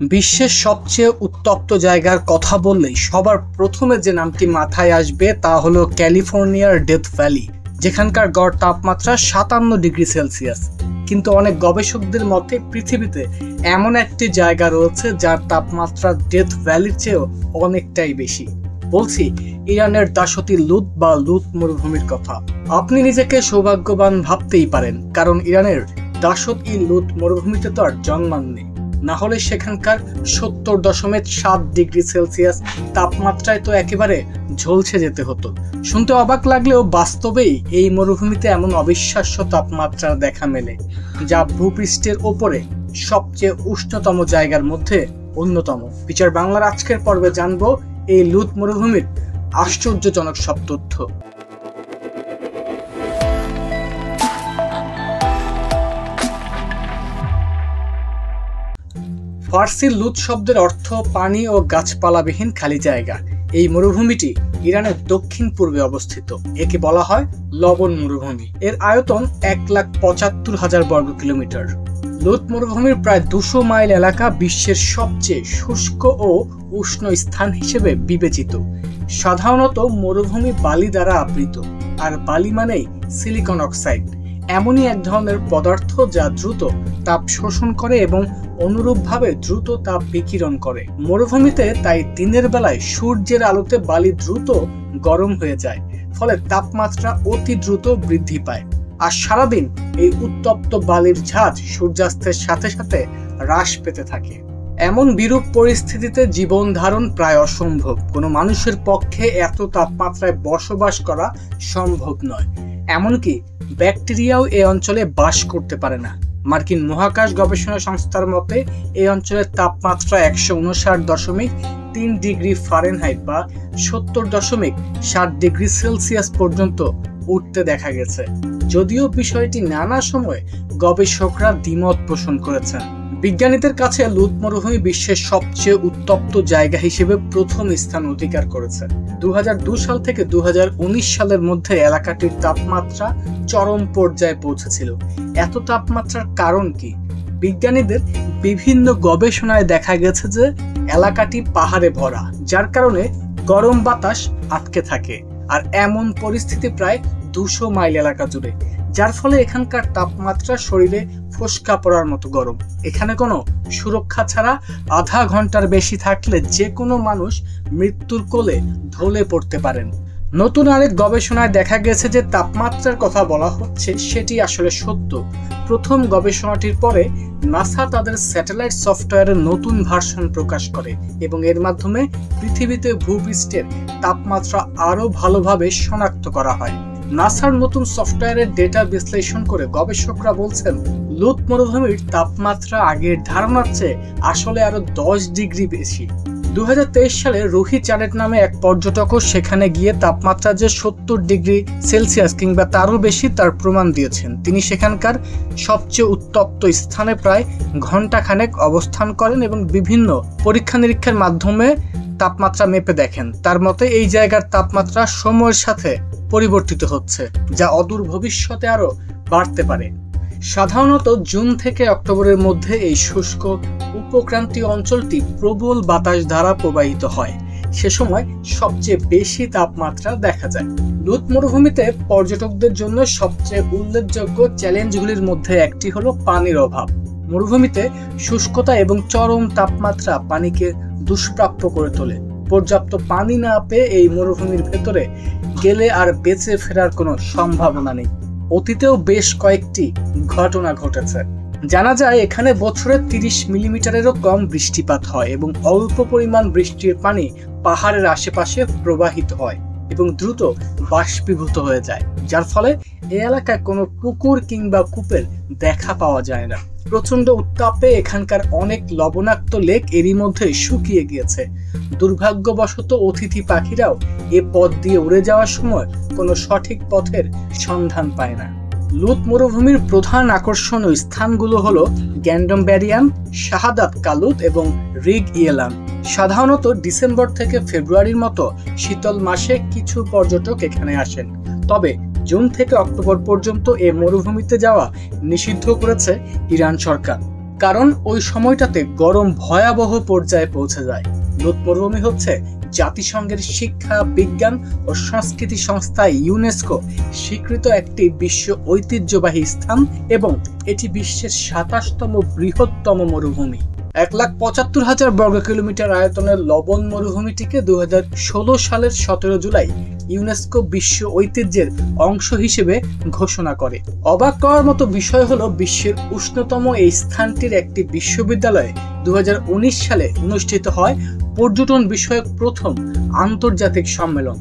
বিশ্বের সবচেয়ে উত্তপ্ত জায়গার কথা বললেই সবার প্রথমে যে নামটি মাথায় আসবে তা হলো ক্যালিফোর্নিয়ার ডেথ ভ্যালি, যেখানকার গড় তাপমাত্রা 57°C। কিন্তু অনেক গবেষকদের মতে পৃথিবীতে এমন একটি জায়গা রয়েছে যার তাপমাত্রা ডেথ ভ্যালির চেয়েও অনেকটাই বেশি। বলছি ইরানের দাসতি লুত বা লুত মরুভূমির কথা। আপনি নিজেকে সৌভাগ্যবান ভাবতেই পারেন, কারণ ইরানের দাসত-ই লুত মরুভূমিতে তো আর জন্মাননি, না হলে সেখানকার 70.7°C তাপমাত্রায় তো একেবারে ঝলসে যেতে হতো। শুনতে অবাক লাগলেও বাস্তবেই এই মরুভূমিতে এমন অবিশ্বাস্য তাপমাত্রার দেখা মেলে, যা ভূপৃষ্ঠের ওপরে সবচেয়ে উষ্ণতম জায়গার মধ্যে অন্যতম। বিচার বাংলার আজকের পর্বে জানবো এই লুত মরুভূমির আশ্চর্যজনক সব তথ্য। ফার্সি লুত শব্দের অর্থ পানি ও গাছপালাবিহীন খালি জায়গা। এই মরুভূমিটি ইরানের দক্ষিণ পূর্বে অবস্থিত। একে বলা হয় লবণ মরুভূমি। এর আয়তন 1,75,000 বর্গ কিলোমিটার। লুত মরুভূমির প্রায় 200 মাইল এলাকা বিশ্বের সবচেয়ে শুষ্ক ও উষ্ণ স্থান হিসেবে বিবেচিত। সাধারণত মরুভূমি বালি দ্বারা আবৃত, আর বালি মানেই সিলিকন অক্সাইড, এমনই এক ধরনের পদার্থ যা দ্রুত তাপ শোষণ করে এবং অনুরূপভাবে দ্রুত তাপ বিকিরণ করে। মরুভূমিতে তাই দিনের বেলায় সূর্যের আলোতে বালি দ্রুত গরম হয়ে যায়, ফলে তাপমাত্রা অতি দ্রুত বৃদ্ধি পায়। আর সারাদিন এই উত্তপ্ত বালির ঝাঁজ সূর্যাস্তের সাথে সাথে হ্রাস পেতে থাকে। এমন বিরূপ পরিস্থিতিতে জীবন ধারণ প্রায় অসম্ভব। কোনো মানুষের পক্ষে এত তাপমাত্রায় বসবাস করা সম্ভব নয়। এমনকি ব্যাকটেরিয়াও এই অঞ্চলে বাস করতে পারে না। মার্কিন মহাকাশ গবেষণা সংস্থার মতে এই অঞ্চলের তাপমাত্রা 159.3°F বা 70.7°C পর্যন্ত উঠতে দেখা গেছে। যদিও বিষয়টি নানা সময় গবেষকরা দ্বিমত পোষণ করেছেন। বিজ্ঞানীদের কাছে লুত মরুভূমি বিশ্বের সবচেয়ে উত্তপ্ত জায়গা হিসেবে প্রথম স্থান অধিকার করেছে। 2002 সাল থেকে 2019 সালের মধ্যে এলাকাটির তাপমাত্রা চরম পর্যায়ে পৌঁছেছিল। এত তাপমাত্রার কারণ কি? বিজ্ঞানীদের বিভিন্ন গবেষণায় দেখা গেছে যে এলাকাটি পাহাড়ে ভরা, যার কারণে গরম বাতাস আটকে থাকে, আর এমন পরিস্থিতি প্রায় 200 মাইল এলাকা জুড়ে, যার ফলে এখানকার তাপমাত্রা শরীরে ফোস্কা পড়ার মতো গরম। এখানে কোনো সুরক্ষা ছাড়া আধা ঘন্টার বেশি থাকলে যে কোনো মানুষ মৃত্যুর কোলে ঢলে পড়তে পারেন। নতুন আরেক গবেষণায় দেখা গেছে যে তাপমাত্রার কথা বলা হচ্ছে সেটি আসলে সত্য। প্রথম গবেষণাটির পরে নাসা তাদের স্যাটেলাইট সফটওয়্যারের নতুন ভার্সন প্রকাশ করে এবং এর মাধ্যমে পৃথিবীতে ভূপৃষ্ঠের তাপমাত্রা আরো ভালোভাবে শনাক্ত করা হয়। নাসার নতুন সফটওয়্যারের ডেটা বিশ্লেষণ করে গবেষকরা বলছেন লুত মরুভূমির তাপমাত্রা আগের ধারণার চেয়ে আসলে আরো 10 ডিগ্রি বেশি। 2023 সালে রুহি চ্যানেট নামে এক পর্যটকও সেখানে গিয়ে তাপমাত্রা যে 70°C কিংবা তারও বেশি তার প্রমাণ দিয়েছেন। তিনি সেখানকার সবচেয়ে উত্তপ্ত স্থানে প্রায় ঘন্টাখানেক অবস্থান করেন এবং বিভিন্ন পরীক্ষা নিরীক্ষার মাধ্যমে তাপমাত্রা মেপে দেখেন। তার মতে এই জায়গার তাপমাত্রা সময়ের সাথে পরিবর্তিত হচ্ছে, যা অদূর ভবিষ্যতে আরো বাড়তে পারে। সাধারণত জুন থেকে অক্টোবরের মধ্যে এই শুষ্ক উপক্রান্তীয় অঞ্চলটি প্রবল বাতাস দ্বারা প্রবাহিত হয়। সে সময় সবচেয়ে বেশি তাপমাত্রা দেখা যায়। লুত মরুভূমিতে পর্যটকদের জন্য সবচেয়ে উল্লেখযোগ্য চ্যালেঞ্জগুলির মধ্যে একটি হলো পানির অভাব। মরুভূমিতে শুষ্কতা এবং চরম তাপমাত্রা পানিকে দুষ্প্রাপ্য করে তোলে। পর্যাপ্ত পানি না পেয়ে এই মরুভূমির ভেতরে গেলে আর বেঁচে ফেরার কোনো সম্ভাবনা নেই। অতীতেও বেশ কয়েকটি ঘটনা ঘটেছে। জানা যায় এখানে বছরে 30 মিলিমিটারেরও কম বৃষ্টিপাত হয় এবং অল্প পরিমাণ বৃষ্টির পানি পাহাড়ের আশেপাশে প্রবাহিত হয় এবং দ্রুত বাষ্পীভূত হয়ে যায়, যার ফলে এই এলাকায় কোনো পুকুর কিংবা কূপের দেখা পাওয়া যায় না। প্রচন্ড উত্তাপে এখানকার অনেক লবণাক্ত লেক এরই মধ্যে শুকিয়ে গিয়েছে। দুর্ভাগ্যবশত অতিথি পাখিরাও এ পথ দিয়ে উড়ে যাওয়ার সময় কোনো সঠিক পথের সন্ধান পায় না। লুত মরুভূমির প্রধান আকর্ষণীয় স্থানগুলো হলো গ্যান্ডম ব্যারিয়ান, শাহাদাত কালুত এবং রিগ ইয়েলাম। সাধারণত ডিসেম্বর থেকে ফেব্রুয়ারির মতো শীতল মাসে কিছু পর্যটক এখানে আসেন, তবে জুন থেকে অক্টোবর পর্যন্ত এ মরুভূমিতে যাওয়া নিষিদ্ধ করেছে ইরান সরকার। কারণ ওই সময়টাতে গরম ভয়াবহ পর্যায়ে পৌঁছে যায়। লুত মরুভূমি হচ্ছে জাতিসংঘের শিক্ষা, বিজ্ঞান ও সংস্কৃতি সংস্থা ইউনেস্কো স্বীকৃত একটি বিশ্ব ঐতিহ্যবাহী স্থান এবং এটি বিশ্বের ২৭তম বৃহত্তম মরুভূমি। ১,৭৫,০০০ বর্গ কিলোমিটার আয়তনের লবণ মরুভূমিটিকে ২০১৬ সালের ১৭ জুলাই ইউনেস্কো বিশ্ব ঐতিহ্যের অংশ হিসেবে ঘোষণা করে। অবাক করার মতো বিষয় হলো, বিশ্বের উষ্ণতম এই স্থানটির একটি বিশ্ববিদ্যালয়ে ২০১৯ সালে অনুষ্ঠিত হয় পর্যটন বিষয়ক প্রথম আন্তর্জাতিক সম্মেলন।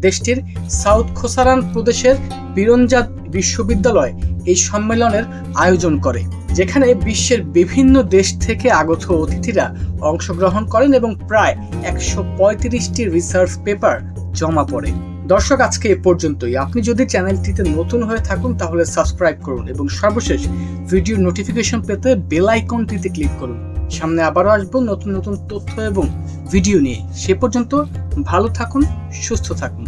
দেশটির সাউথ খোসারান প্রদেশের বিরঞ্জাত বিশ্ববিদ্যালয় এই সম্মেলনের আয়োজন করে, যেখানে বিশ্বের বিভিন্ন দেশ থেকে আগত অতিথিরা অংশগ্রহণ করেন এবং প্রায় ১৩৫টি রিসার্চ পেপার জমা পড়ে। দর্শক, আজকে এ পর্যন্তই। আপনি যদি চ্যানেলটিতে নতুন হয়ে থাকুন তাহলে সাবস্ক্রাইব করুন এবং সর্বশেষ ভিডিও নোটিফিকেশন পেতে বেল আইকনটিতে ক্লিক করুন। সামনে আবারও আসবো নতুন নতুন তথ্য এবং ভিডিও নিয়ে। সে পর্যন্ত ভালো থাকুন, সুস্থ থাকুন।